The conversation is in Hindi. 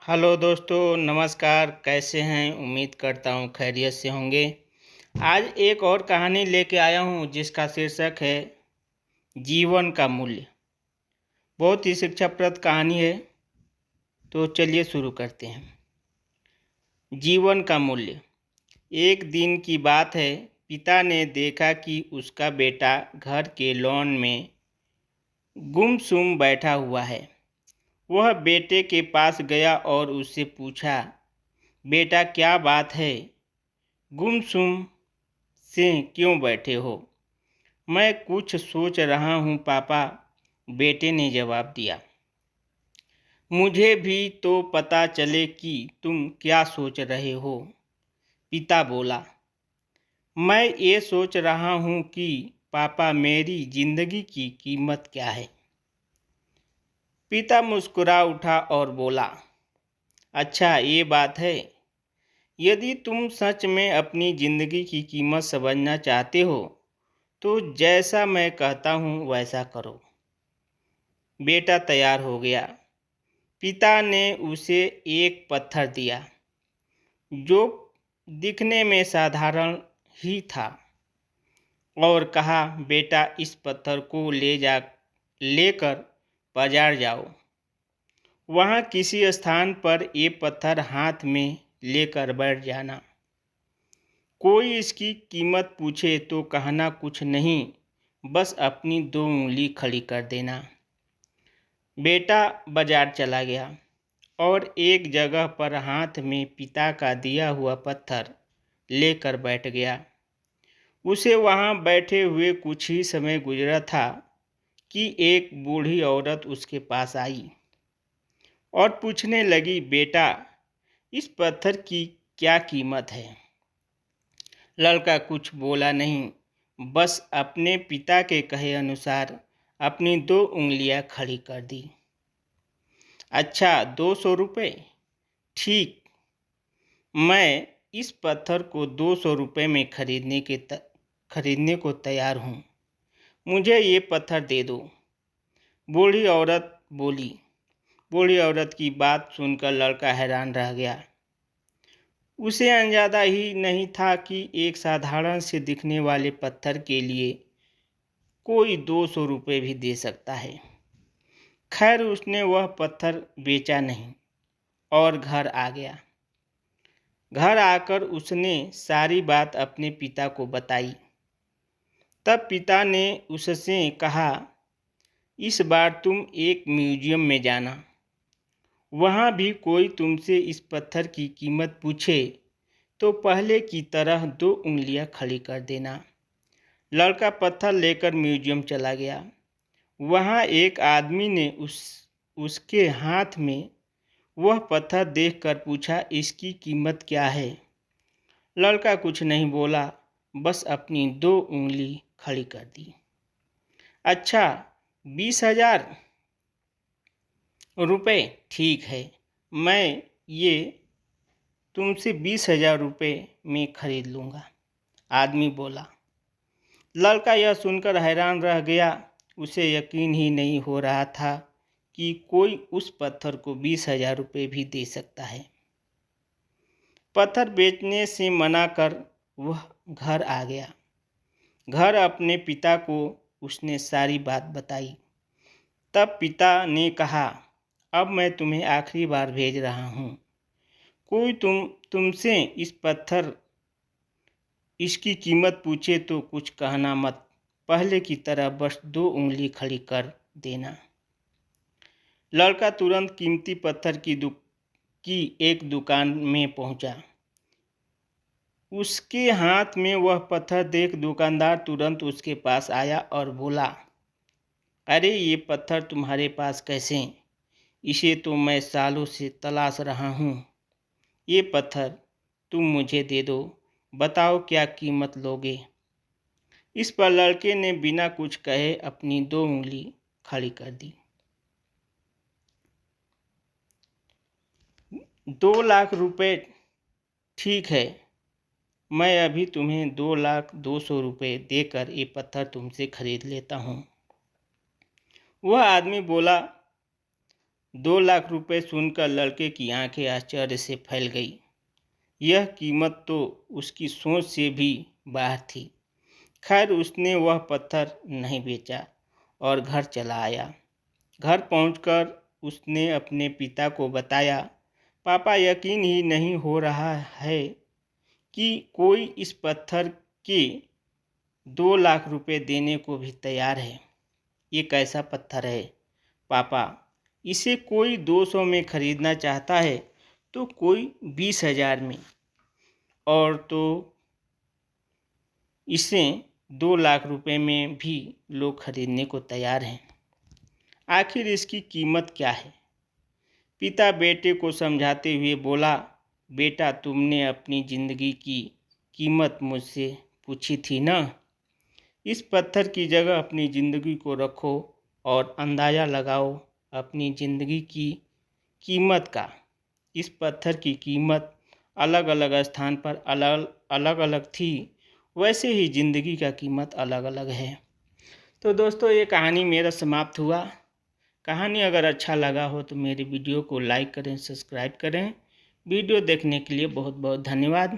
हेलो दोस्तों, नमस्कार। कैसे हैं? उम्मीद करता हूँ खैरियत से होंगे। आज एक और कहानी लेके आया हूँ जिसका शीर्षक है जीवन का मूल्य। बहुत ही शिक्षाप्रद कहानी है, तो चलिए शुरू करते हैं। जीवन का मूल्य। एक दिन की बात है, पिता ने देखा कि उसका बेटा घर के लॉन में गुमसुम बैठा हुआ है। वह बेटे के पास गया और उससे पूछा, बेटा क्या बात है? गुमसुम से क्यों बैठे हो? मैं कुछ सोच रहा हूँ पापा, बेटे ने जवाब दिया। मुझे भी तो पता चले कि तुम क्या सोच रहे हो, पिता बोला। मैं ये सोच रहा हूँ कि पापा मेरी जिंदगी की कीमत क्या है। पिता मुस्कुरा उठा और बोला, अच्छा ये बात है। यदि तुम सच में अपनी जिंदगी की कीमत समझना चाहते हो तो जैसा मैं कहता हूँ वैसा करो। बेटा तैयार हो गया। पिता ने उसे एक पत्थर दिया जो दिखने में साधारण ही था और कहा, बेटा इस पत्थर को लेकर बाजार जाओ। वहाँ किसी स्थान पर ये पत्थर हाथ में लेकर बैठ जाना। कोई इसकी कीमत पूछे तो कहना कुछ नहीं, बस अपनी 2 उंगली खड़ी कर देना। बेटा बाजार चला गया और एक जगह पर हाथ में पिता का दिया हुआ पत्थर लेकर बैठ गया। उसे वहाँ बैठे हुए कुछ ही समय गुजरा था कि एक बूढ़ी औरत उसके पास आई और पूछने लगी, बेटा इस पत्थर की क्या कीमत है? लड़का कुछ बोला नहीं, बस अपने पिता के कहे अनुसार अपनी 2 उंगलियां खड़ी कर दी। अच्छा, 200 रुपये? ठीक, मैं इस पत्थर को 200 रुपये में खरीदने को तैयार हूँ। मुझे ये पत्थर दे दो, बूढ़ी औरत बोली। बूढ़ी औरत की बात सुनकर लड़का हैरान रह गया। उसे अंदाजा ही नहीं था कि एक साधारण से दिखने वाले पत्थर के लिए कोई 200 रुपये भी दे सकता है। खैर उसने वह पत्थर बेचा नहीं और घर आ गया। घर आकर उसने सारी बात अपने पिता को बताई। तब पिता ने उससे कहा, इस बार तुम एक म्यूजियम में जाना। वहाँ भी कोई तुमसे इस पत्थर की कीमत पूछे तो पहले की तरह 2 उंगलियां खड़ी कर देना। लड़का पत्थर लेकर म्यूजियम चला गया। वहाँ एक आदमी ने उसके हाथ में वह पत्थर देखकर पूछा, इसकी कीमत क्या है? लड़का कुछ नहीं बोला, बस अपनी 2 उंगली खड़ी कर दी। अच्छा, 20,000 रुपये? ठीक है, मैं ये तुमसे 20,000 रुपये में खरीद लूँगा, आदमी बोला। लड़का यह सुनकर हैरान रह गया। उसे यकीन ही नहीं हो रहा था कि कोई उस पत्थर को 20,000 रुपये भी दे सकता है। पत्थर बेचने से मना कर वह घर आ गया। घर अपने पिता को उसने सारी बात बताई। तब पिता ने कहा, अब मैं तुम्हें आखिरी बार भेज रहा हूँ। कोई तुमसे इसकी कीमत पूछे तो कुछ कहना मत, पहले की तरह बस 2 उंगली खड़ी कर देना। लड़का तुरंत कीमती पत्थर की एक दुकान में पहुंचा। उसके हाथ में वह पत्थर देख दुकानदार तुरंत उसके पास आया और बोला, अरे ये पत्थर तुम्हारे पास कैसे? इसे तो मैं सालों से तलाश रहा हूँ। ये पत्थर तुम मुझे दे दो, बताओ क्या कीमत लोगे? इस पर लड़के ने बिना कुछ कहे अपनी 2 उंगली खड़ी कर दी। 2 लाख रुपए? ठीक है, मैं अभी तुम्हें 2,02,00,000 रुपये देकर ये पत्थर तुमसे खरीद लेता हूँ। वह आदमी बोला, 2 लाख रुपए सुनकर लड़के की आंखें आश्चर्य से फैल गई। यह कीमत तो उसकी सोच से भी बाहर थी। खैर उसने वह पत्थर नहीं बेचा और घर चला आया। घर पहुंचकर उसने अपने पिता को बताया, पापा यकीन ही नहीं हो रहा है कि कोई इस पत्थर के 2 लाख रुपए देने को भी तैयार है। ये कैसा पत्थर है पापा? इसे कोई 200 में खरीदना चाहता है तो कोई 20,000 में, और तो इसे 2 लाख रुपए में भी लोग खरीदने को तैयार हैं। आखिर इसकी कीमत क्या है? पिता बेटे को समझाते हुए बोला, बेटा तुमने अपनी ज़िंदगी की कीमत मुझसे पूछी थी ना। इस पत्थर की जगह अपनी ज़िंदगी को रखो और अंदाज़ा लगाओ अपनी ज़िंदगी की कीमत का। इस पत्थर की कीमत अलग अलग स्थान पर अलग अलग थी, वैसे ही ज़िंदगी का कीमत अलग अलग है। तो दोस्तों ये कहानी मेरा समाप्त हुआ। कहानी अगर अच्छा लगा हो तो मेरे वीडियो को लाइक करें, सब्सक्राइब करें। वीडियो देखने के लिए बहुत बहुत धन्यवाद।